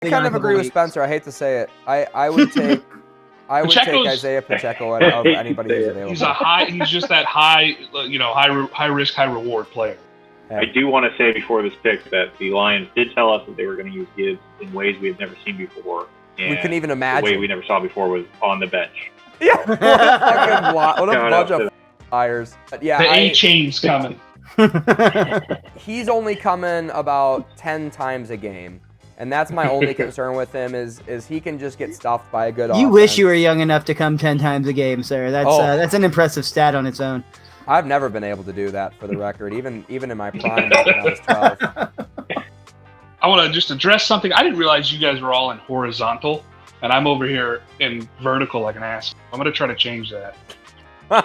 I kind of agree with Spencer. I hate to say it. I would take Isaiah Pacheco out of anybody who's available. He's just that high risk, high reward player. I do want to say before this pick that the Lions did tell us that they were going to use Gibbs in ways we had never seen before. And we couldn't even imagine. The way we never saw before was on the bench. Yeah, what a bunch of liars. But yeah, the A-chain's coming. He's only coming about 10 times a game. And that's my only concern with him is he can just get stuffed by a good offense. You wish you were young enough to come 10 times a game, sir. That's an impressive stat on its own. I've never been able to do that, for the record, even in my prime when I was 12. I want to just address something. I didn't realize you guys were all in horizontal, and I'm over here in vertical like an ass. I'm going to try to change that. I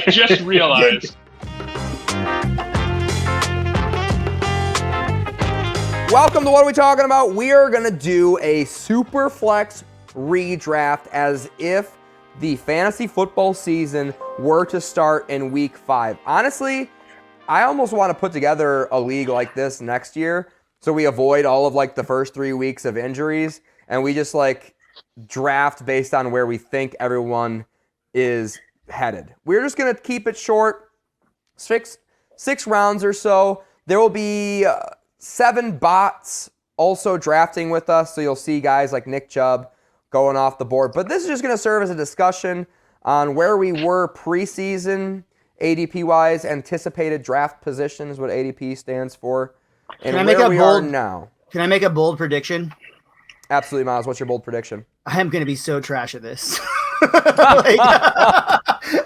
just realized. Welcome to What Are We Talking About? We are going to do a SuperFlex redraft as if the fantasy football season were to start in week 5. Honestly, I almost want to put together a league like this next year so we avoid all of the first 3 weeks of injuries and we just draft based on where we think everyone is headed. We're just going to keep it short, six rounds or so. There will be 7 bots also drafting with us, so you'll see guys like Nick Chubb going off the board. But this is just going to serve as a discussion on where we were preseason, ADP-wise, anticipated draft positions, what ADP stands for, and where we are now. Can I make a bold prediction? Absolutely, Miles. What's your bold prediction? I am going to be so trash at this.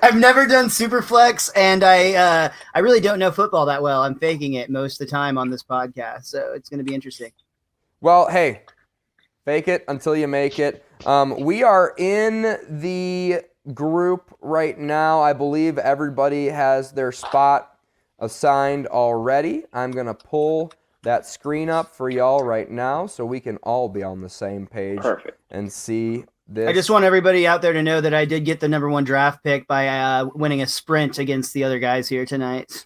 I've never done SuperFlex, and I really don't know football that well. I'm faking it most of the time on this podcast, so it's going to be interesting. Well, hey, fake it until you make it. We are in the group right now. I believe everybody has their spot assigned already. I'm going to pull that screen up for y'all right now so we can all be on the same page. Perfect. And see this. I just want everybody out there to know that I did get the number 1 draft pick by winning a sprint against the other guys here tonight.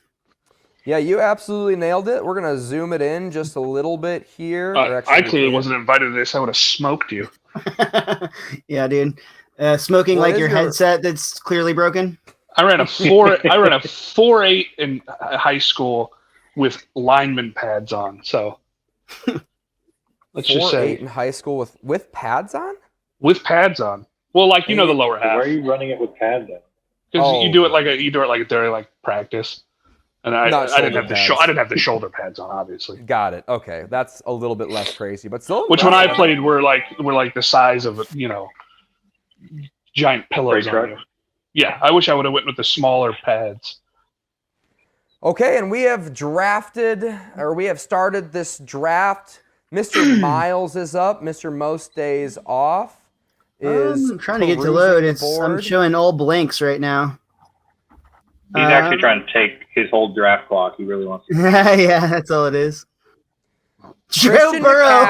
Yeah, you absolutely nailed it. We're going to zoom it in just a little bit here. I clearly wasn't invited to this. I would have smoked you. Yeah, dude. Smoking like your headset that's clearly broken. I ran a 4.8 in high school with lineman pads on. So let's just say 4.8 in high school with pads on? With pads on. Well, the lower half. Why are you running it with pads on? Because you do it during practice. And I didn't have the shoulder pads on, obviously. Got it. Okay, that's a little bit less crazy, but still. Which when I played were the size of giant pillows on you. Yeah, I wish I would have went with the smaller pads. Okay, and we have started this draft. Mr. Miles is up. Mr. Most Days Off is. I'm trying to get to load. I'm showing all blanks right now. He's actually trying to take his whole draft clock. He really wants to. Yeah, that's all it is. Joe Burrow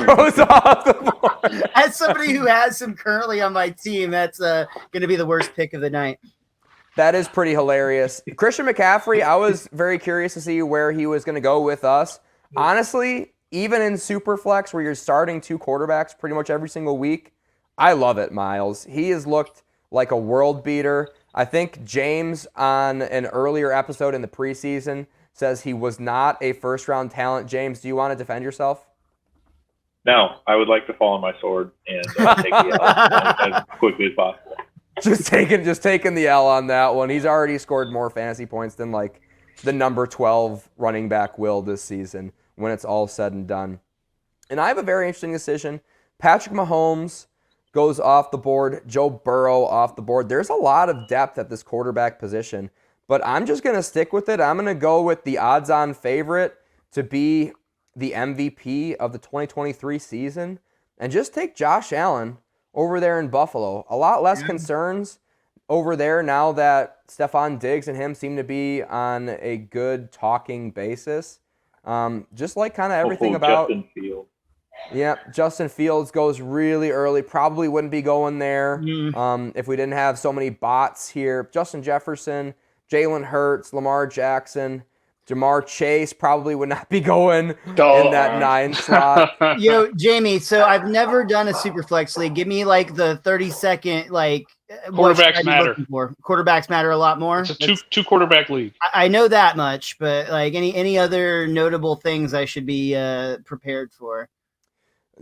goes off the board. As somebody who has him currently on my team, that's going to be the worst pick of the night. That is pretty hilarious. Christian McCaffrey, I was very curious to see where he was going to go with us. Honestly, even in SuperFlex, where you're starting 2 quarterbacks pretty much every single week, I love it, Miles. He has looked like a world beater. I think James, on an earlier episode in the preseason, says he was not a first-round talent. James, do you want to defend yourself? No, I would like to fall on my sword and take the L as quickly as possible. Just taking the L on that one. He's already scored more fantasy points than the number 12 running back will this season when it's all said and done. And I have a very interesting decision. Patrick Mahomes goes off the board. Joe Burrow off the board. There's a lot of depth at this quarterback position, but I'm just going to stick with it. I'm going to go with the odds-on favorite to be the MVP of the 2023 season and just take Josh Allen over there in Buffalo. A lot less concerns over there now that Stephon Diggs and him seem to be on a good talking basis. Just kind of everything about Justin Fields. Yeah, Justin Fields goes really early. Probably wouldn't be going there if we didn't have so many bots here. Justin Jefferson, Jalen Hurts, Lamar Jackson, Jamar Chase probably would not be going in that 9 slot. Yo, Jamie, so I've never done a Superflex league. Give me like the 30-second, like, what should I Quarterbacks be matter. looking for? Quarterbacks matter a lot more. It's a two quarterback league. I know that much, but like any other notable things I should be prepared for?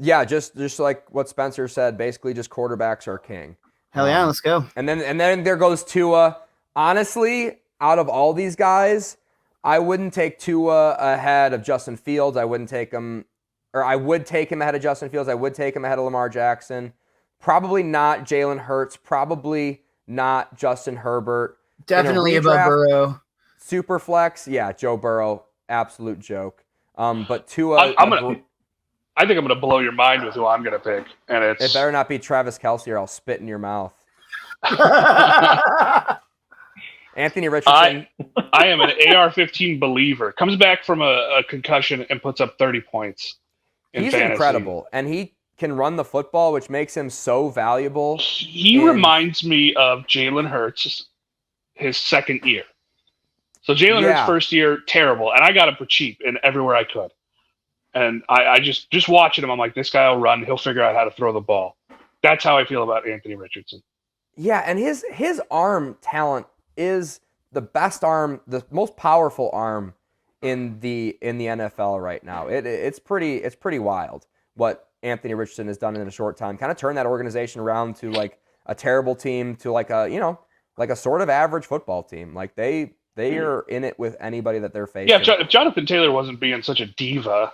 Yeah, just like what Spencer said, basically just quarterbacks are king. Hell yeah, let's go. And then there goes Tua. Honestly, out of all these guys, I wouldn't take Tua ahead of Justin Fields. I would take him ahead of Justin Fields. I would take him ahead of Lamar Jackson. Probably not Jalen Hurts. Probably not Justin Herbert. Definitely above Burrow. Superflex, yeah, Joe Burrow, absolute joke. But Tua, I think I'm gonna blow your mind with who I'm gonna pick, and it better not be Travis Kelce, or I'll spit in your mouth. Anthony Richardson. I am an AR-15 believer. Comes back from a concussion and puts up 30 points. He's fantasy. incredible, and he can run the football, which makes him so valuable. He reminds me of Jalen Hurts, his second year. So Jalen Hurts' first year, terrible, and I got him for cheap and everywhere I could. And I just watching him, I'm like, this guy will run. He'll figure out how to throw the ball. That's how I feel about Anthony Richardson. Yeah, and his arm talent is the best arm, the most powerful arm in the NFL right now. It's pretty wild what Anthony Richardson has done in a short time. Kind of turned that organization around to like a terrible team to like a sort of average football team. Like they are in it with anybody that they're facing. Yeah, if Jonathan Taylor wasn't being such a diva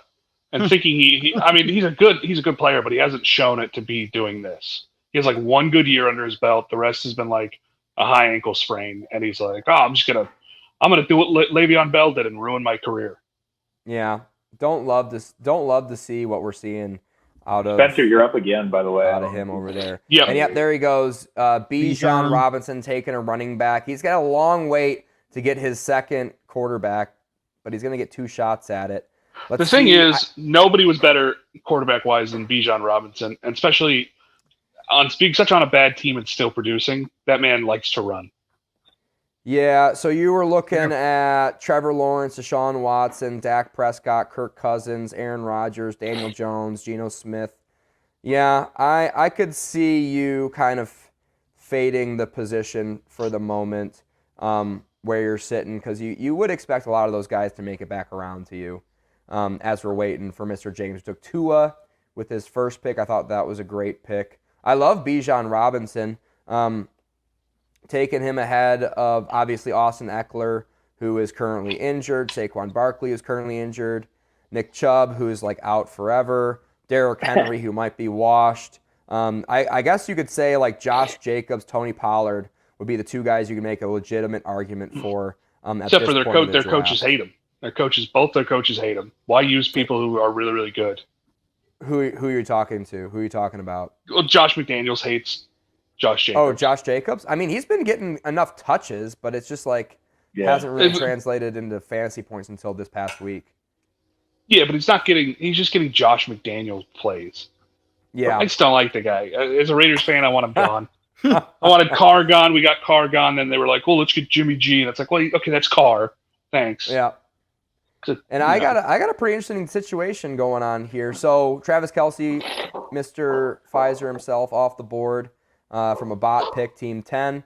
and thinking he's a good player, but he hasn't shown it to be doing this. He has like one good year under his belt. The rest has been like a high ankle sprain, and he's like, I'm gonna do what Le'Veon Bell did and ruin my career. Yeah, don't love to see what we're seeing out of Spencer. You're up again, by the way. Out of him over there. Yeah, and there he goes. Bijan Robinson taking a running back. He's got a long wait to get his second quarterback, but he's gonna get 2 shots at it. The thing is, nobody was better quarterback-wise than Bijan Robinson, and especially on being such on a bad team and still producing. That man likes to run. Yeah, so you were looking at Trevor Lawrence, Deshaun Watson, Dak Prescott, Kirk Cousins, Aaron Rodgers, Daniel Jones, Geno Smith. Yeah, I could see you kind of fading the position for the moment where you're sitting, because you would expect a lot of those guys to make it back around to you. As we're waiting for Mr. James took Tua with his first pick. I thought that was a great pick. I love Bijan Robinson. Taking him ahead of, obviously, Austin Eckler, who is currently injured. Saquon Barkley is currently injured. Nick Chubb, who is like out forever. Derrick Henry, who might be washed. I guess you could say like Josh Jacobs, Tony Pollard would be the 2 guys you can make a legitimate argument for. Except for their coaches hate him. Both their coaches hate him. Why use people who are really, really good? Who are you talking to? Who are you talking about? Well, Josh McDaniels hates Josh Jacobs. Oh, Josh Jacobs? I mean, he's been getting enough touches, but it's just like hasn't really translated into fantasy points until this past week. Yeah, but he's just getting Josh McDaniels plays. Yeah. I just don't like the guy. As a Raiders fan, I want him gone. I wanted Carr gone. We got Carr gone. Then they were like, well, let's get Jimmy G. And it's like, well, okay, that's Carr. Thanks. Yeah. And I got a pretty interesting situation going on here. So Travis Kelce, Mr. Pfizer himself, off the board from a bot pick, Team 10.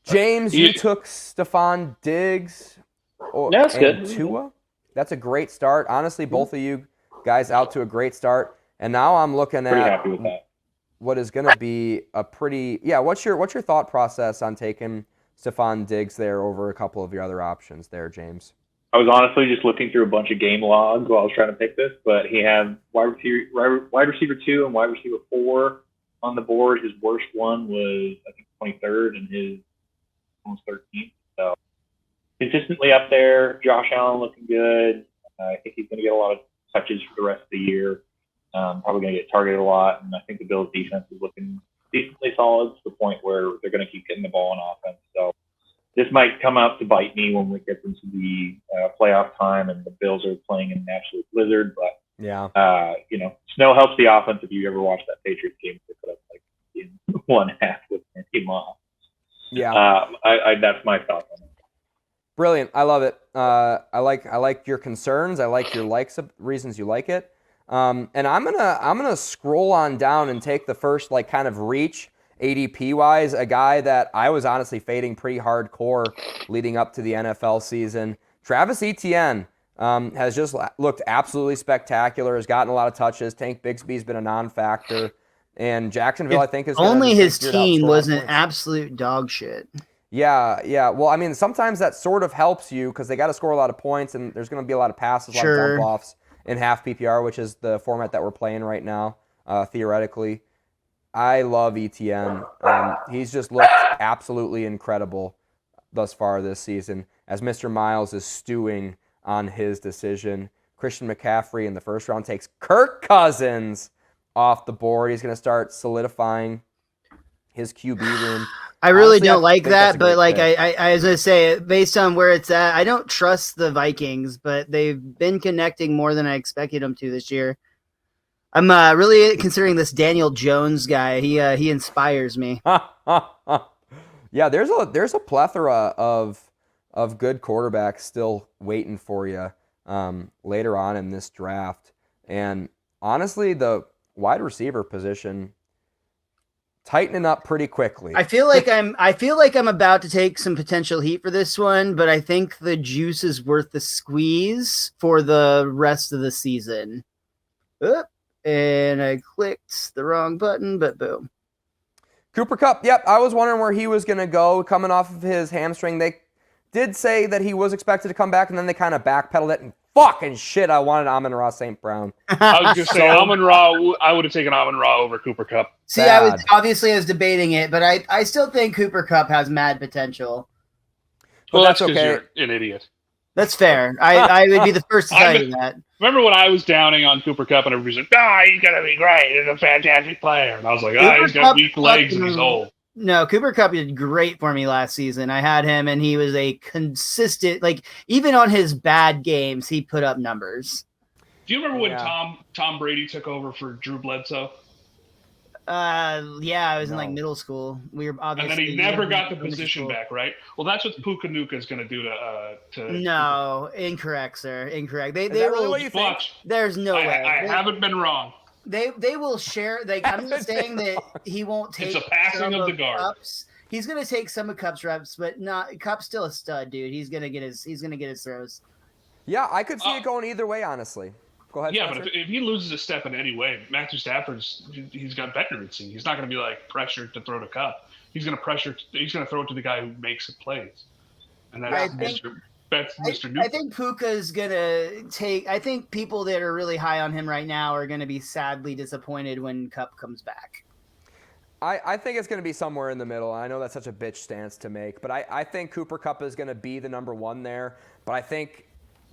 James, you took Stephon Diggs and Tua. That's a great start. Honestly, both of you guys out to a great start. And now I'm looking at happy with that. What is going to be a pretty What's your thought process on taking Stephon Diggs there over a couple of your other options there, James? I was honestly just looking through a bunch of game logs while I was trying to pick this, but he had wide receiver 2 and wide receiver 4 on the board. His worst one was, I think, 23rd, and his almost 13th. So consistently up there. Josh Allen looking good. I think he's going to get a lot of touches for the rest of the year. Probably going to get targeted a lot, and I think the Bills' defense is looking decently solid to the point where they're going to keep getting the ball on offense. So this might come out to bite me when we get into the playoff time and the Bills are playing in an absolute blizzard. But snow helps the offense. If you ever watch that Patriots game, they put up like in 1 half with Randy Moss. Yeah, that's my thoughts on it. Brilliant. I love it. I like your concerns. I like your reasons you like it. And I'm gonna scroll on down and take the first like kind of reach ADP wise, a guy that I was honestly fading pretty hardcore leading up to the NFL season. Travis Etienne has just looked absolutely spectacular. Has gotten a lot of touches. Tank Bigsby's been a non-factor, and Jacksonville I think is only his figured out, team score a lot was of an points. absolute dog shit. Yeah. Well, I mean, sometimes that sort of helps you because they got to score a lot of points, and there's going to be a lot of passes, a lot of dump offs in half PPR, which is the format that we're playing right now, theoretically. I love ETN. He's just looked absolutely incredible thus far this season, as Mr. Miles is stewing on his decision. Christian McCaffrey in the first round takes Kirk Cousins off the board. He's going to start solidifying his QB room. I really Honestly, don't like that, but like pick. I was gonna say, based on where it's at, I don't trust the Vikings, but they've been connecting more than I expected them to this year. I'm really considering this Daniel Jones guy. He inspires me. Yeah, there's a plethora of good quarterbacks still waiting for you later on in this draft, and honestly, the wide receiver position tightening up pretty quickly. I feel like I'm about to take some potential heat for this one, but I think the juice is worth the squeeze for the rest of the season. Oop, and I clicked the wrong button, but boom. Cooper Kupp, yep, I was wondering where he was going to go coming off of his hamstring. They did say that he was expected to come back, and then they kind of backpedaled it, and fucking shit, I wanted Amon-Ra St. Brown. I was going to say Amon-Ra. I would have taken Amon-Ra over Cooper Kupp. See, I was debating it, but I still think Cooper Kupp has mad potential. Well, that's okay. You're an idiot. That's fair. I would be the first to tell you that. Remember when I was downing on Cooper Kupp and everybody's like, he's going to be great. He's a fantastic player. And I was like, he's got weak legs and he's old. No, Cooper Kupp did great for me last season. I had him, and he was a consistent, like, even on his bad games, he put up numbers. Do you remember when Tom Brady took over for Drew Bledsoe? Yeah, I was in like middle school. We were obviously, and then he never got the position back, right? Well, that's what Puka Nuka is going to do to. No, incorrect, sir. Incorrect. They really will. what you think? There's no way. I haven't been wrong. They will share. Like, I'm just saying that he won't take. It's a passing of the guard. Kupp's. He's gonna take some of Kupp's reps, but not Kupp's still a stud, dude. He's gonna get his throws. Yeah, I could see it going either way, honestly. Go ahead. Yeah, Spencer. but if he loses a step in any way, Matthew Stafford's—he's got veterancy. He's not going to be like pressured to throw to Kupp. He's going to throw it to the guy who makes it plays, and that's Mr. Nuka. I think Puka's gonna take. I think people that are really high on him right now are going to be sadly disappointed when Kupp comes back. I think it's going to be somewhere in the middle. I know that's such a bitch stance to make, but I think Cooper Kupp is going to be the number one there. But I think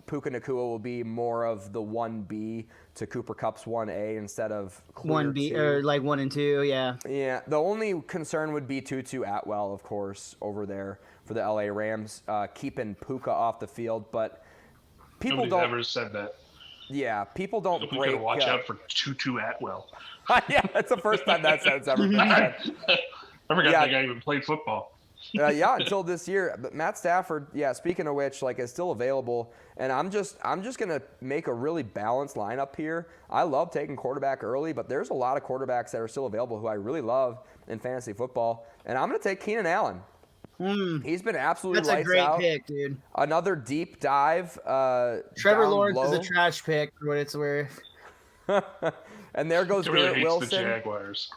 Puka Nacua will be more of the 1B to Cooper Kupp's 1A instead of 1B or like 1 and 2, yeah. Yeah, the only concern would be Tutu Atwell, of course, over there for the LA Rams, keeping Puka off the field. But people Nobody's ever said that. Yeah, people don't we break. Gotta watch out for Tutu Atwell. Yeah, that's the first time that sentence ever been said. I forgot that guy even played football. Yeah, until this year. But Matt Stafford, yeah, speaking of which, like, is still available. And I'm just gonna make a really balanced lineup here. I love taking quarterback early, but there's a lot of quarterbacks that are still available who I really love in fantasy football. And I'm gonna take Keenan Allen. He's been absolutely lights out. That's a great pick, dude. Another deep dive. Trevor Lawrence is a trash pick for what it's worth. And there goes Garrett Wilson. The Jaguars.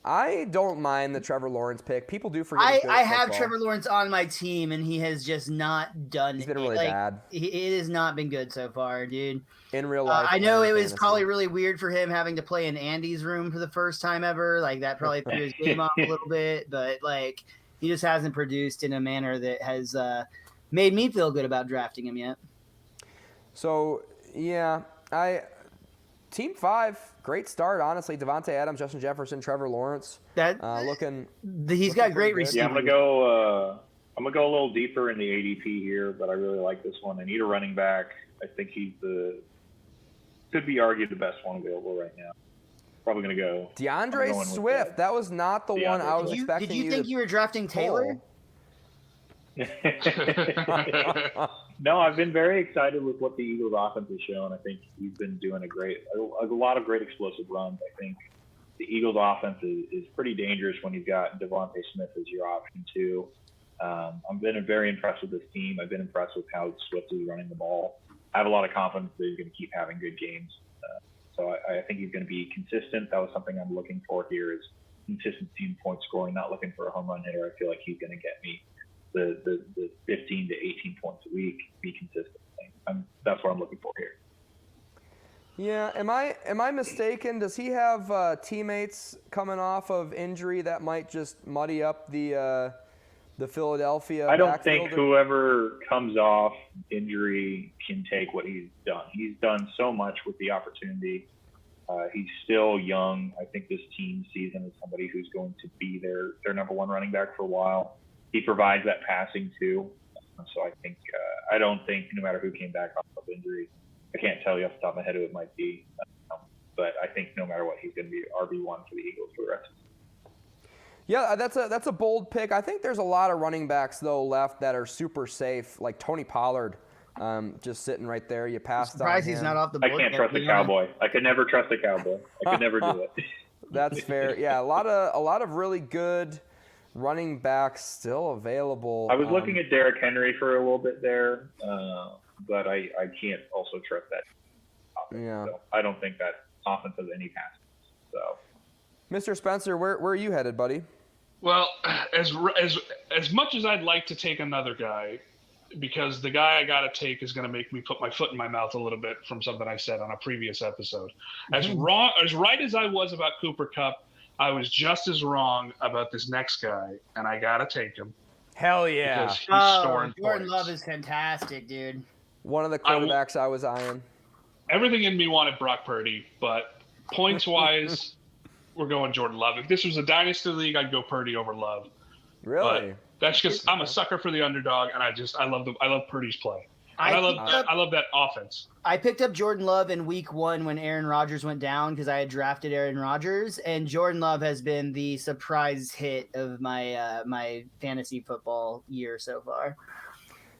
I don't mind the Trevor Lawrence pick. People do forget. I have Trevor Lawrence on my team, and he has just not done. He's been really bad. It has not been good so far, dude. In real life, I know it was probably really weird for him having to play in Andy's room for the first time ever. Like, that probably threw his game off a little bit, but like, he just hasn't produced in a manner that has made me feel good about drafting him yet. So yeah, Team 5, great start, honestly. Devontae Adams, Justin Jefferson, Trevor Lawrence. He's got great receivers. Yeah, I'm gonna go a little deeper in the ADP here, but I really like this one. I need a running back. I think he's could be argued the best one available right now. Probably gonna go DeAndre Swift. That was not the one I was expecting. Did you think you were drafting Taylor? No, I've been very excited with what the Eagles offense has shown. I think he's been doing a lot of great explosive runs. I think the Eagles offense is pretty dangerous when you've got Devontae Smith as your option too. I've been very impressed with this team. I've been impressed with how Swift is running the ball. I have a lot of confidence that he's going to keep having good games. So I think he's going to be consistent. That was something I'm looking for here is consistency in point scoring, not looking for a home run hitter. I feel like he's going to get me the 15 to 18 points a week, be consistent. That's what I'm looking for here. Yeah, am I mistaken? Does he have teammates coming off of injury that might just muddy up the Philadelphia? I don't think whoever comes off injury can take what he's done. He's done so much with the opportunity. He's still young. I think this team sees him as somebody who's going to be their number one running back for a while. He provides that passing too. So I think I don't think no matter who came back off of injury, I can't tell you off the top of my head who it might be. But I think no matter what, he's going to be RB1 for the Eagles for the rest of the season. Yeah, that's a bold pick. I think there's a lot of running backs though left that are super safe, like Tony Pollard, just sitting right there. You passed on him. Surprised he's not off the board. I can't trust a Cowboy. I could never trust a Cowboy. I could never do it. That's fair. Yeah, a lot of really good running backs still available. I was looking at Derrick Henry for a little bit there, but I can't also trust that. Yeah. So I don't think that offense has any passes. So, Mr. Spencer, where are you headed, buddy? Well, as much as I'd like to take another guy, because the guy I got to take is going to make me put my foot in my mouth a little bit from something I said on a previous episode. As right as I was about Cooper Kupp, I was just as wrong about this next guy, and I got to take him. Hell yeah. Because he's storing Jordan points. Love is fantastic, dude. One of the quarterbacks I was eyeing. Everything in me wanted Brock Purdy, but points-wise, we're going Jordan Love. If this was a dynasty league, I'd go Purdy over Love. Really? But that's just I'm a sucker for the underdog, and I love Purdy's play. And I love that offense. I picked up Jordan Love in week 1 when Aaron Rodgers went down because I had drafted Aaron Rodgers, and Jordan Love has been the surprise hit of my my fantasy football year so far.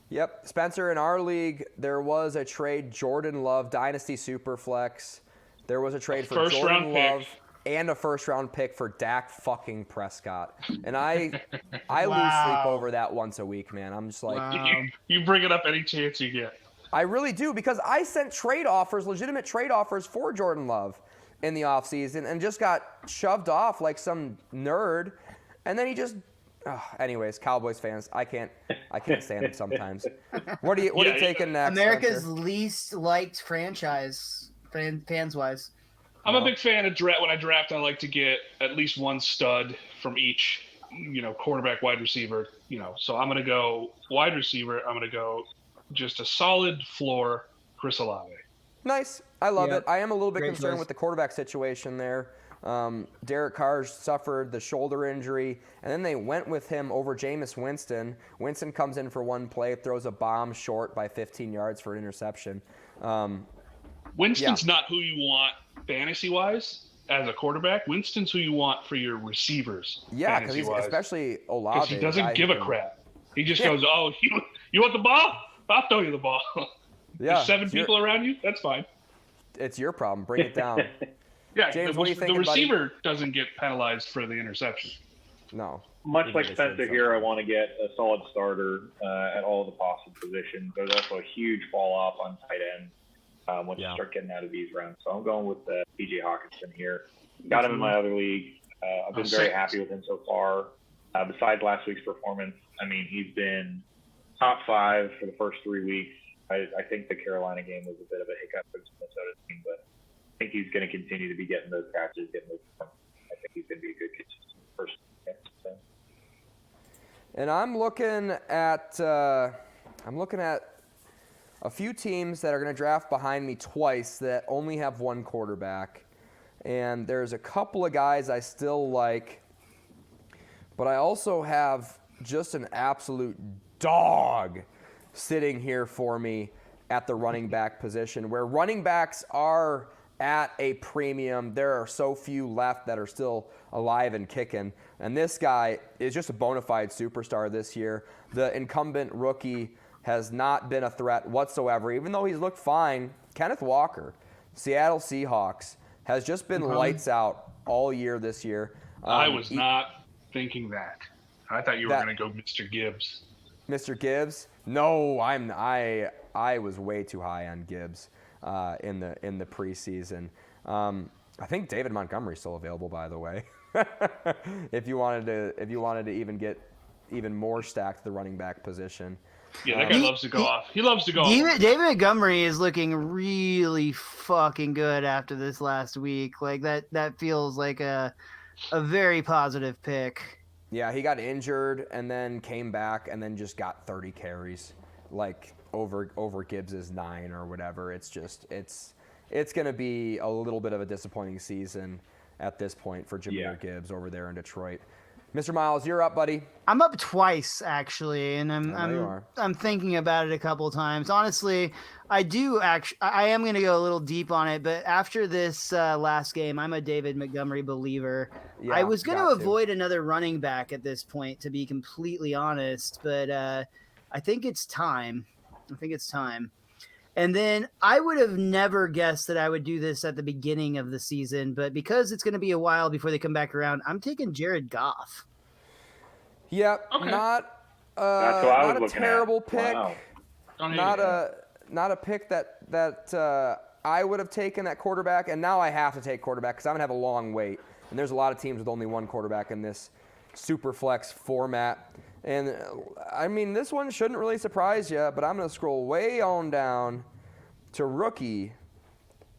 Yep. Spencer, in our league, there was a trade, Jordan Love, Dynasty Superflex. There was a trade for Jordan Love and a first-round pick for Dak fucking Prescott. And I lose sleep over that once a week, man. I'm just like... You bring it up any chance you get. I really do, because I sent legitimate trade offers for Jordan Love in the offseason and just got shoved off like some nerd. And then he just... anyways, Cowboys fans, I can't stand it sometimes. What are you taking next, America's Spencer? least liked franchise, fans-wise. I'm a big fan of draft. When I draft, I like to get at least one stud from each, quarterback, wide receiver, So I'm going to go wide receiver. I'm going to go just a solid floor, Chris Olave. Nice. I love Yep. it. I am a little bit Great concerned choice. with the quarterback situation there. Derek Carr suffered the shoulder injury, and then they went with him over Jameis Winston. Winston comes in for one play, throws a bomb short by 15 yards for an interception. Winston's not who you want fantasy-wise as a quarterback. Winston's who you want for your receivers. Yeah, because he's especially Olave. Because he doesn't give a crap. He just goes, "Oh, you want the ball? I'll throw you the ball." Yeah, There's 7 people around you. That's fine. It's your problem. Bring it down. Yeah, James, what do you think? The receiver doesn't get penalized for the interception. No. Much like Spencer here, I want to get a solid starter at all the possible positions. There's also a huge fall off on tight end once you start getting out of these rounds. So I'm going with P.J. Hawkinson here. Got him in my other league. I've been very happy with him so far. Besides last week's performance, I mean, he's been top 5 for the first 3 weeks. I think the Carolina game was a bit of a hiccup for the Minnesota team, but I think he's going to continue to be getting those catches, getting those points. I think he's going to be a good person. So. And I'm looking at a few teams that are going to draft behind me twice that only have one quarterback. And there's a couple of guys I still like, but I also have just an absolute dog sitting here for me at the running back position, where running backs are at a premium. There are so few left that are still alive and kicking. And this guy is just a bona fide superstar this year. The incumbent rookie has not been a threat whatsoever, even though he's looked fine. Kenneth Walker, Seattle Seahawks, has just been lights out all year this year. I was not thinking that. I thought you were going to go Mr. Gibbs. Mr. Gibbs? No, I was way too high on Gibbs in the preseason. I think David Montgomery's still available, by the way. if you wanted to even get even more stacked at the running back position. Yeah, that guy loves to go off. He loves to go off. David Montgomery is looking really fucking good after this last week. Like that feels like a very positive pick. Yeah, he got injured and then came back and then just got 30 carries, like over Gibbs's 9 or whatever. It's going to be a little bit of a disappointing season at this point for Jahmyr Gibbs over there in Detroit. Mr. Miles, you're up, buddy. I'm up twice actually, and I'm thinking about it a couple of times. Honestly, I am going to go a little deep on it, but after this last game, I'm a David Montgomery believer. Yeah, I was going to avoid another running back at this point, to be completely honest, but I think it's time. And then I would have never guessed that I would do this at the beginning of the season, but because it's going to be a while before they come back around, I'm taking Jared Goff. Yep, okay. Not a terrible pick. Wow. Not a pick that I would have taken at quarterback, and now I have to take quarterback because I'm gonna have a long wait. And there's a lot of teams with only one quarterback in this SuperFlex format. And I mean, this one shouldn't really surprise you, but I'm going to scroll way on down to rookie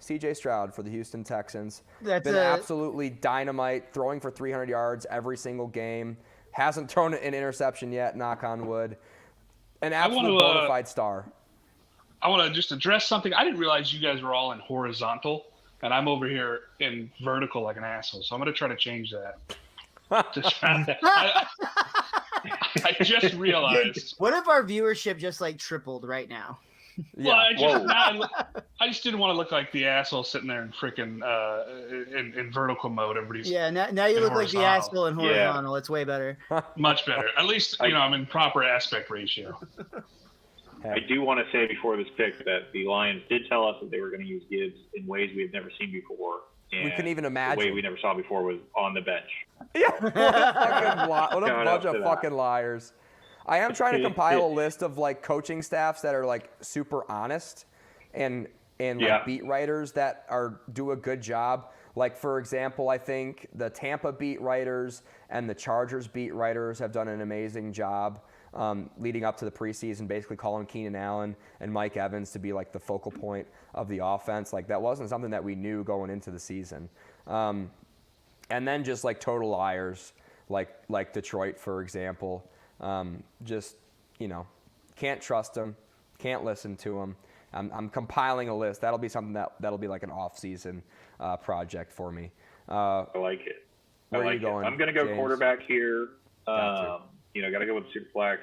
C.J. Stroud for the Houston Texans. That's been absolutely dynamite, throwing for 300 yards every single game. Hasn't thrown an interception yet, knock on wood. An absolute bona fide star. I want to just address something. I didn't realize you guys were all in horizontal, and I'm over here in vertical like an asshole. So I'm going to try to change that. I just realized. What if our viewership just like tripled right now? Well, I just didn't want to look like the asshole sitting there in freaking in vertical mode. Everybody's now you look like the asshole in horizontal. Yeah. It's way better. Much better. At least I'm in proper aspect ratio. I do want to say before this pick that the Lions did tell us that they were going to use Gibbs in ways we had never seen before. And we couldn't even imagine. The way we never saw before was on the bench. Yeah, what a bunch of fucking liars. I am trying to compile a list of like coaching staffs that are like super honest and like beat writers that do a good job. Like, for example, I think the Tampa beat writers and the Chargers beat writers have done an amazing job leading up to the preseason, basically calling Keenan Allen and Mike Evans to be like the focal point of the offense. Like, that wasn't something that we knew going into the season. And then just like total liars, like Detroit, for example. Just, can't trust them, can't listen to them. I'm compiling a list. That'll be something that'll be like an off-season project for me. I like it. Where are you going? I'm going to go James? Quarterback here. Got to go with SuperFlex.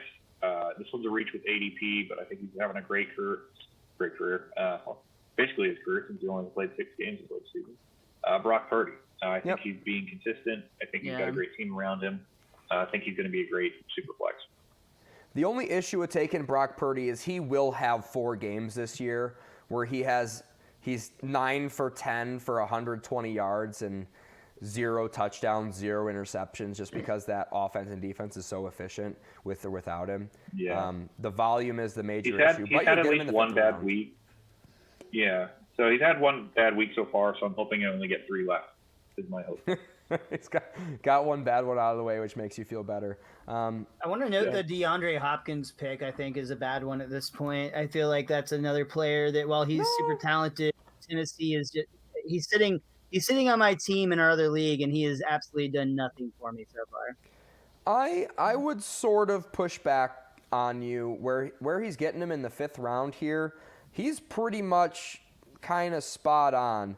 This one's a reach with ADP, but I think he's having a great career. Basically his career since he only played 6 games in the season. Brock Purdy. I think he's being consistent. I think he's got a great team around him. I think he's going to be a great SuperFlex. The only issue with taking Brock Purdy is he will have 4 games this year where he's 9 for 10 for 120 yards and 0 touchdowns, 0 interceptions, just because that offense and defense is so efficient with or without him. Yeah. The volume is the major issue. He's had at least one bad week. Yeah. So he's had one bad week so far, so I'm hoping I only get 3 left. Is my hope. He's got one bad one out of the way, which makes you feel better. I want to note the DeAndre Hopkins pick, I think, is a bad one at this point. I feel like that's another player that, while he's super talented, Tennessee is just he's sitting on my team in our other league, and he has absolutely done nothing for me so far. I would sort of push back on you where he's getting him in the 5th round here. He's pretty much kind of spot on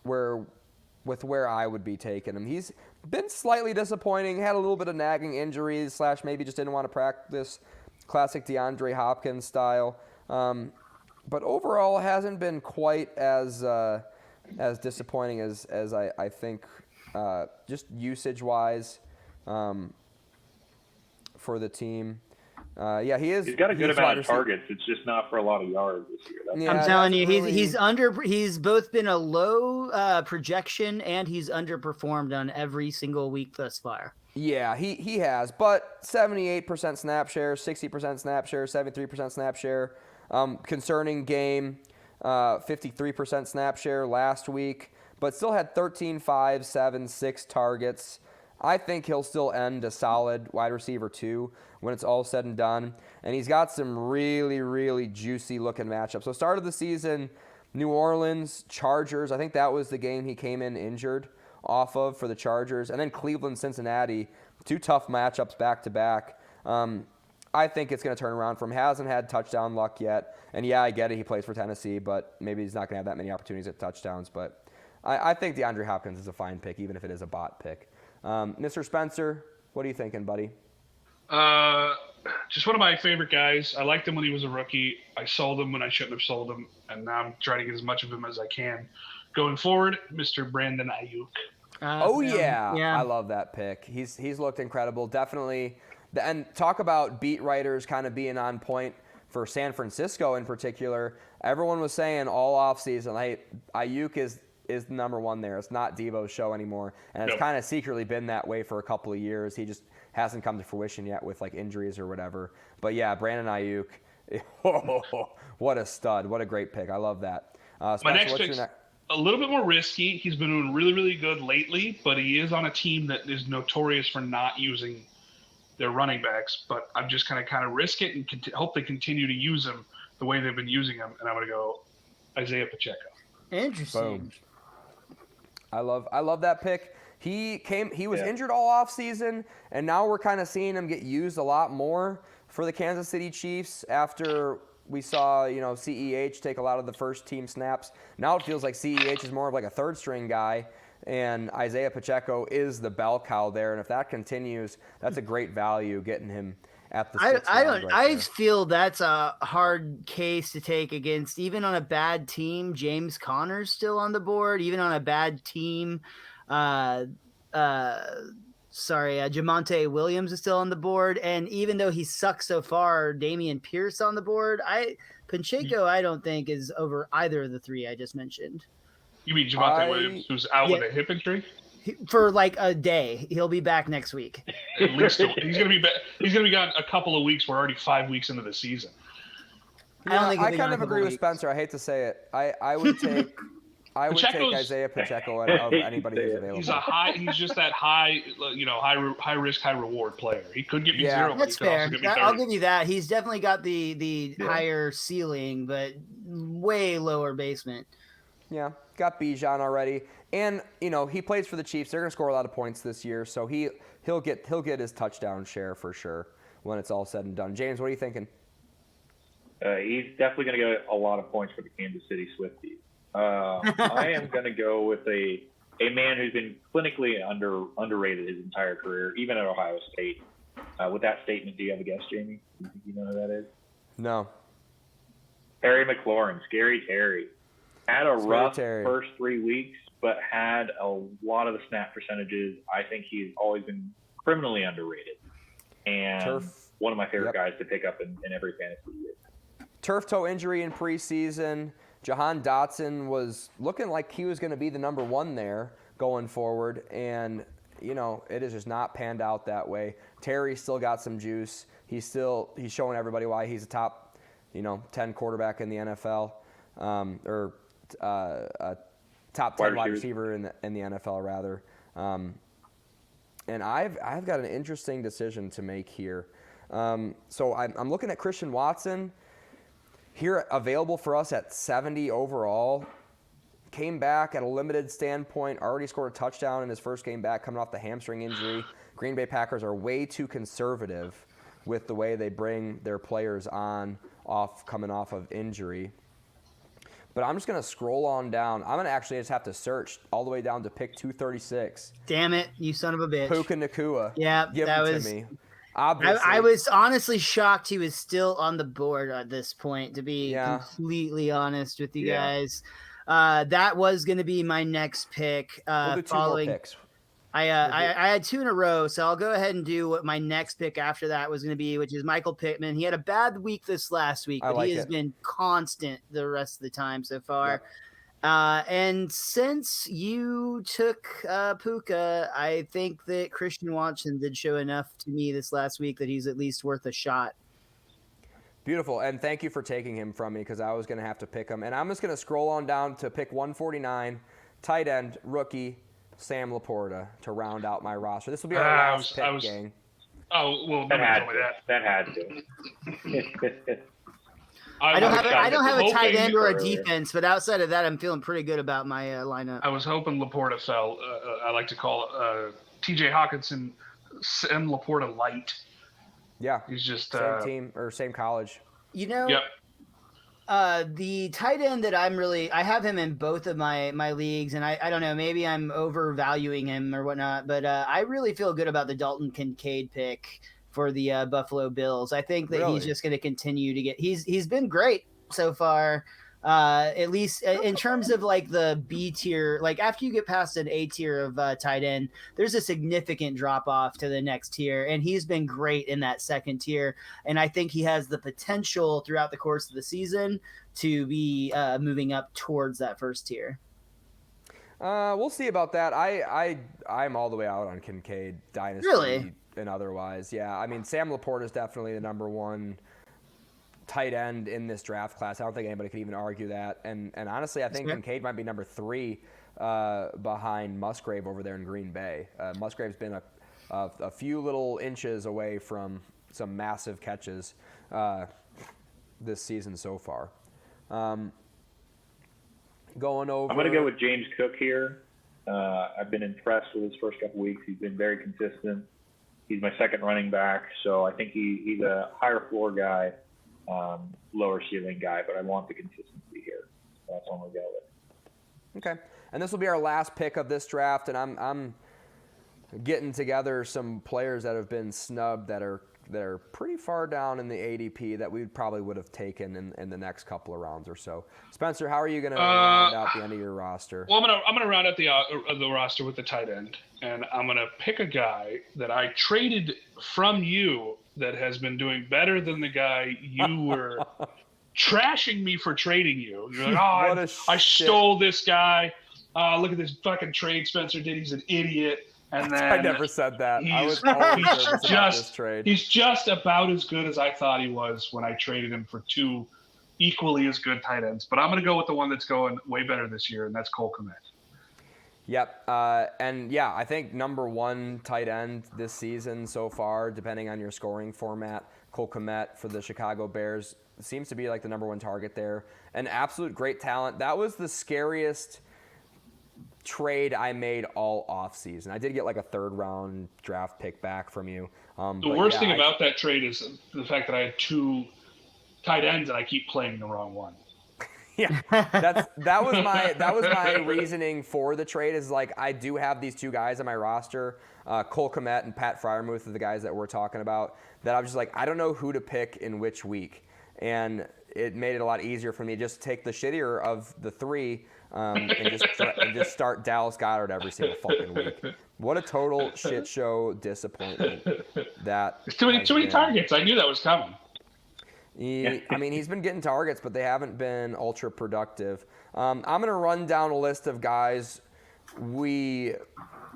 where I would be taking him. He's been slightly disappointing, had a little bit of nagging injuries / maybe just didn't want to practice classic DeAndre Hopkins style. But overall hasn't been quite as as disappointing as I think, just usage-wise for the team. Yeah, he is. He's got a good amount of receiver. targets. It's just not for a lot of yards this year. Yeah, I'm telling you, really... he's both been a low projection and he's underperformed on every single week thus far. Yeah, he has, but 78% snap share, 60% snap share, 73% snap share. Concerning game, 53% snap share last week, but still had 13, 5, 7, 6 targets. I think he'll still end a solid wide receiver 2 when it's all said and done. And he's got some really, really juicy looking matchups. So start of the season, New Orleans, Chargers. I think that was the game he came in injured off of for the Chargers. And then Cleveland, Cincinnati. 2 tough matchups back to back. I think it's going to turn around for him. Hasn't had touchdown luck yet. And yeah, I get it. He plays for Tennessee, but maybe he's not going to have that many opportunities at touchdowns. But I think DeAndre Hopkins is a fine pick, even if it is a bot pick. Mr. Spencer, what are you thinking, buddy? Just one of my favorite guys. I liked him when he was a rookie. I sold him when I shouldn't have sold him, and now I'm trying to get as much of him as I can. Going forward, Mr. Brandon Ayuk. Yeah, I love that pick. He's looked incredible. Definitely. And talk about beat writers kind of being on point for San Francisco in particular. Everyone was saying all offseason, hey, Ayuk is the number one there. It's not Deebo's show anymore. And it's kind of secretly been that way for a couple of years. He just hasn't come to fruition yet with like injuries or whatever. But yeah, Brandon Ayuk, what a stud. What a great pick. I love that. Spencer, my next pick's a little bit more risky. He's been doing really, really good lately, but he is on a team that is notorious for not using their running backs. But I'm just going to kind of risk it and hope they continue to use him the way they've been using him. And I'm going to go Isaiah Pacheco. Interesting. Boom. I love that pick. He was injured all off season, and now we're kind of seeing him get used a lot more for the Kansas City Chiefs after we saw, CEH take a lot of the first team snaps. Now it feels like CEH is more of like a third string guy, and Isaiah Pacheco is the bell cow there. And if that continues, that's a great value getting him at the I feel that's a hard case to take against. Even on a bad team, James Conner's still on the board. Even on a bad team, Jamonte Williams is still on the board. And even though he sucks so far, Dameon Pierce on the board. Pacheco, I don't think is over either of the 3 I just mentioned. You mean Jamonte Williams, who's out with a hip injury? For like a day. He'll be back next week. At least he's going to be back. He's going to be gone a couple of weeks. We're already 5 weeks into the season. I kind of agree with Spencer. I hate to say it. I would take Isaiah Pacheco of anybody who's available. He's just that high risk, high reward player. He could get me 0. That's but he fair. could also get me 30. I'll give you that. He's definitely got the higher ceiling, but way lower basement. Yeah, got Bijan already, and he plays for the Chiefs. They're going to score a lot of points this year, so he'll get his touchdown share for sure when it's all said and done. James, what are you thinking? He's definitely going to get a lot of points for the Kansas City Swifties. I am going to go with a man who's been clinically underrated his entire career, even at Ohio State. With that statement, do you have a guess, Jamie? Do you think you know who that is? No. Terry McLaurin, Scary Terry. Had a rough first 3 weeks, but had a lot of the snap percentages. I think he's always been criminally underrated. And one of my favorite guys to pick up in every fantasy year. Turf toe injury in preseason. Jahan Dotson was looking like he was going to be the number 1 there going forward. And, it has just not panned out that way. Terry's still got some juice. He's showing everybody why he's a top, 10 quarterback in the NFL. A top 10 wide receiver in the NFL rather. And I've got an interesting decision to make here. So I'm looking at Christian Watson here, available for us at 70 overall. Came back at a limited standpoint, already scored a touchdown in his first game back coming off the hamstring injury. Green Bay Packers are way too conservative with the way they bring their players coming off of injury. But I'm just going to scroll on down. I'm going to actually just have to search all the way down to pick 236. Damn it, you son of a bitch. Puka Nacua. Yeah, Give him to me. Obviously. I was honestly shocked he was still on the board at this point, to be completely honest with you guys. That was going to be my next pick. We'll do two more Following, picks. I had two in a row, so I'll go ahead and do what my next pick after that was going to be, which is Michael Pittman. He had a bad week this last week, but he has been constant the rest of the time so far. Yep. And since you took Puka, I think that Christian Watson did show enough to me this last week that he's at least worth a shot. Beautiful, and thank you for taking him from me because I was going to have to pick him. And I'm just going to scroll on down to pick 149, tight end, rookie, Sam Laporta to round out my roster. This will be our last pick, gang. Oh, well, That had tell me to. That had to. I don't have a tight end or a earlier. defense, but outside of that, I'm feeling pretty good about my lineup. I was hoping Laporta fell. I like to call T.J. Hawkinson and Laporta light. Yeah, He's just same team or same college. You know, Yep. The tight end that I have him in both of my leagues, and I don't know, maybe I'm overvaluing him or whatnot, but I really feel good about the Dalton Kincaid pick for the Buffalo Bills. I think that he's just going to continue to get. He's been great so far. At least in terms of like the B tier, like after you get past an A tier of tight end, there's a significant drop off to the next tier, and he's been great in that second tier. And I think he has the potential throughout the course of the season to be moving up towards that first tier. We'll see about that. I'm all the way out on Kincaid dynasty Really? And otherwise. Yeah, I mean Sam Laporta is definitely the number one tight end in this draft class. I don't think anybody could even argue that. And honestly, I think Kincaid might be number 3 behind Musgrave over there in Green Bay. Musgrave's been a few little inches away from some massive catches this season so far. Going over. I'm going to go with James Cook here. I've been impressed with his first couple weeks. He's been very consistent. He's my second running back, so I think he's a higher floor guy. Lower ceiling guy, but I want the consistency here. So that's what I'm going to go with. Okay. And this will be our last pick of this draft, and I'm getting together some players that have been snubbed that are pretty far down in the ADP that we probably would have taken in the next couple of rounds or so. Spencer, how are you going to round out the end of your roster? Well, I'm gonna round out the roster with the tight end, and I'm gonna pick a guy that I traded from you that has been doing better than the guy you were trashing me for trading you. You're like, I stole this guy. Look at this fucking trade Spencer did. He's an idiot. And then I never said that. I was always nervous about this trade. He's just about as good as I thought he was when I traded him for 2 equally as good tight ends. But I'm going to go with the one that's going way better this year, and that's Cole Kmet. Yep. And yeah, I think number 1 tight end this season so far, depending on your scoring format, Cole Kmet for the Chicago Bears seems to be like the number 1 target there. An absolute great talent. That was the scariest trade I made all offseason. I did get like a 3rd round draft pick back from you. The worst thing about that trade is the fact that I had 2 tight ends and I keep playing the wrong one. Yeah, that was my reasoning for the trade. Is like I do have these 2 guys on my roster, Cole Kmet and Pat Freiermuth are the guys that we're talking about. That I was just like I don't know who to pick in which week, and it made it a lot easier for me to just take the shittier of the 3 and just start Dallas Goedert every single fucking week. What a total shit show disappointment that. It's too many targets. I knew that was coming. I mean, he's been getting targets, but they haven't been ultra productive. I'm going to run down a list of guys we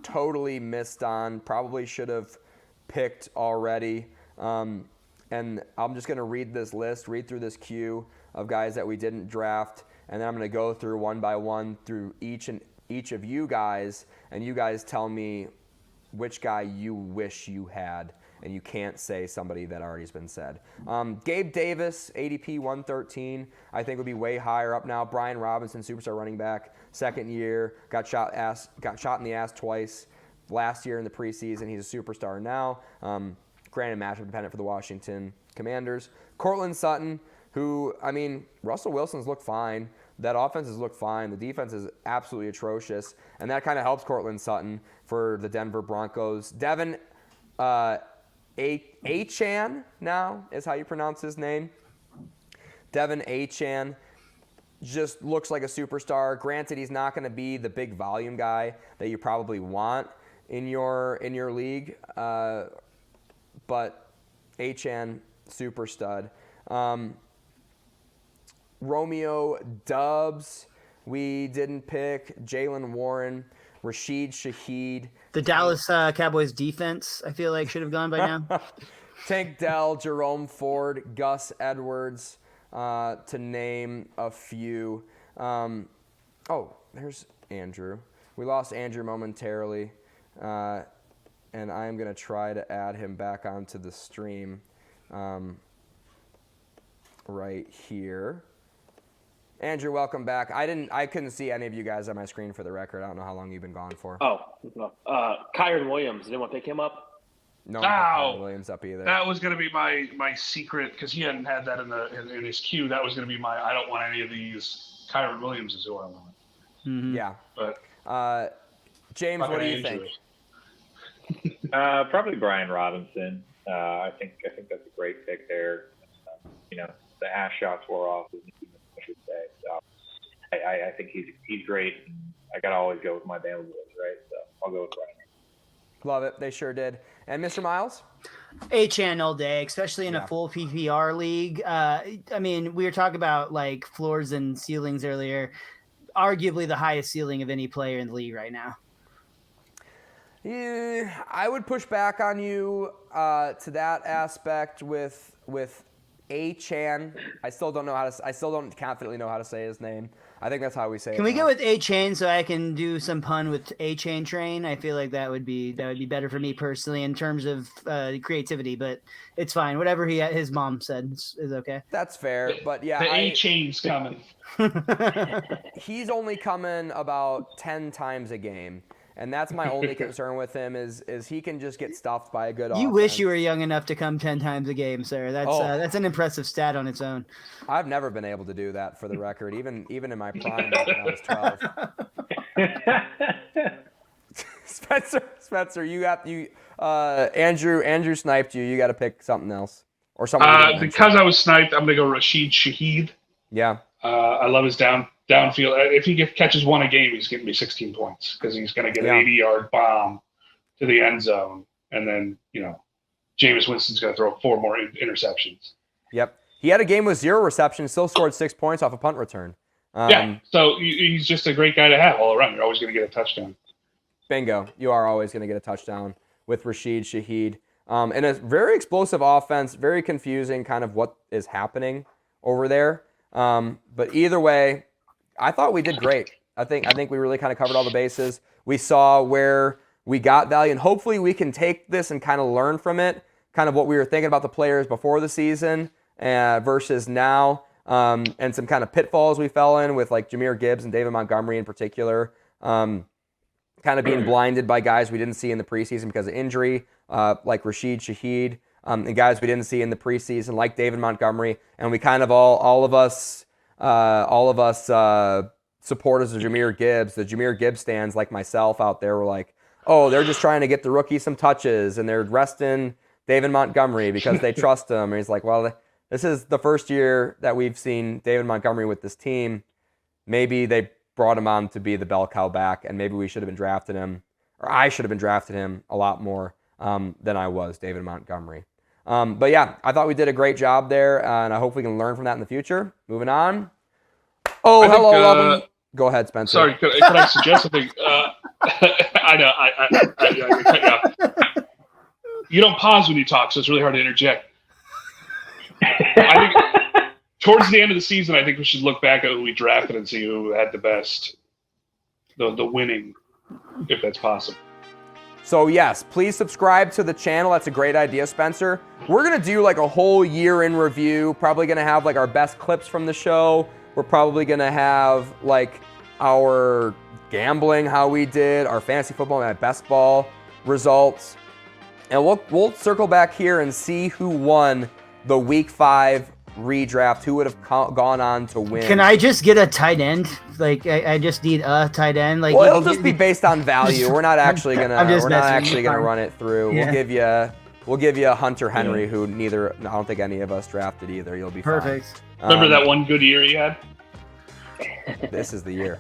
totally missed on, probably should have picked already. And I'm just going to read through this queue of guys that we didn't draft, and then I'm going to go through one by one through each of you guys, and you guys tell me which guy you wish you had. And you can't say somebody that already has been said. Gabe Davis, ADP 113, I think would be way higher up now. Brian Robinson, superstar running back, 2nd year, got shot in the ass twice last year in the preseason. He's a superstar now. Granted, matchup dependent for the Washington Commanders. Cortland Sutton, who, I mean, Russell Wilson's looked fine. That offense has looked fine. The defense is absolutely atrocious, and that kind of helps Cortland Sutton for the Denver Broncos. Devin Achane now is how you pronounce his name. Devin Achane, just looks like a superstar. Granted, he's not going to be the big volume guy that you probably want in your league, but Achane, super stud. Romeo Dubs, we didn't pick. Jalen Warren, Rashid Shaheed. The Dallas Cowboys defense, I feel like, should have gone by now. Tank Dell, Jerome Ford, Gus Edwards, to name a few. There's Andrew. We lost Andrew momentarily, and I'm going to try to add him back onto the stream right here. Andrew, welcome back. I couldn't see any of you guys on my screen for the record. I don't know how long you've been gone for. Kyron Williams. Did anyone pick him up? No, not Williams up either. That was going to be my secret, because he hadn't had that in his queue. That was going to be my, I don't want any of these. Kyron Williams is who I want. Mm-hmm. Yeah. But James, what do you think? Probably Brian Robinson. I think that's a great pick there. The ass shots wore off, I should say. So I think he's great. I gotta always go with my Bama boys, right? So I'll go with Brian. Love it. They sure did. And Mr. Miles? Achane all day, especially in a full PPR league. We were talking about like floors and ceilings earlier. Arguably the highest ceiling of any player in the league right now. Yeah, I would push back on you to that aspect with Achane. I still don't confidently know how to say his name. I think that's how we say it. Can we go with Achane so I can do some pun with Achane Train? I feel like that would be better for me personally in terms of creativity, but it's fine. Whatever his mom said is okay. That's fair, but yeah. The A-chain's coming. He's only coming about 10 times a game. And that's my only concern with him is he can just get stuffed by a good offense. You wish you were young enough to come 10 times a game, sir. That's an impressive stat on its own. I've never been able to do that, for the record, even in my prime back when I was 12. Spencer, Andrew sniped you. You got to pick something else or something. Because I was sniped, I'm gonna go Rashid Shaheed. Yeah. I love his downfield. If he catches one a game, he's getting me 16 points because he's going to get an 80-yard bomb to the end zone, and then Jameis Winston's going to throw 4 more interceptions. Yep, he had a game with 0 receptions, still scored 6 points off a punt return. So he's just a great guy to have all around. You're always going to get a touchdown. Bingo, you are always going to get a touchdown with Rashid Shaheed. And a very explosive offense, very confusing, kind of what is happening over there. But either way, I thought we did great. I think we really kind of covered all the bases. We saw where we got value, and hopefully we can take this and kind of learn from it, kind of what we were thinking about the players before the season versus now, and some kind of pitfalls we fell in with like Jahmyr Gibbs and David Montgomery in particular, kind of being blinded by guys we didn't see in the preseason because of injury, like Rashid Shaheed, and guys we didn't see in the preseason like David Montgomery, and we kind of all of us supporters of Jahmyr Gibbs, the Jahmyr Gibbs stands like myself out there were like, oh, they're just trying to get the rookie some touches and they're resting David Montgomery because they trust him. And he's like, well, this is the first year that we've seen David Montgomery with this team. Maybe they brought him on to be the bell cow back, and maybe we should have been drafting him, or I should have been drafting him a lot more than I was, David Montgomery. But yeah, I thought we did a great job there, and I hope we can learn from that in the future. Moving on. Oh, hello, welcome. Go ahead, Spencer. Sorry, could I suggest something? I know, I cut you off. You don't pause when you talk, so it's really hard to interject. I think towards the end of the season, I think we should look back at who we drafted and see who had the best, the winning, if that's possible. So yes, please subscribe to the channel. That's a great idea, Spencer. We're going to do like a whole year in review, probably going to have like our best clips from the show. We're probably going to have like our gambling, how we did, our fantasy football and best ball results. And we'll circle back here and see who won the Week 5 redraft, who would have gone on to win. Can I just get a tight end? Like I just need a tight end. Like, well, it'll just be based on value. We're not actually gonna run it through. Yeah. We'll give you a Hunter Henry who I don't think any of us drafted either. You'll be perfect. Fine. Remember that one good year he had? This is the year.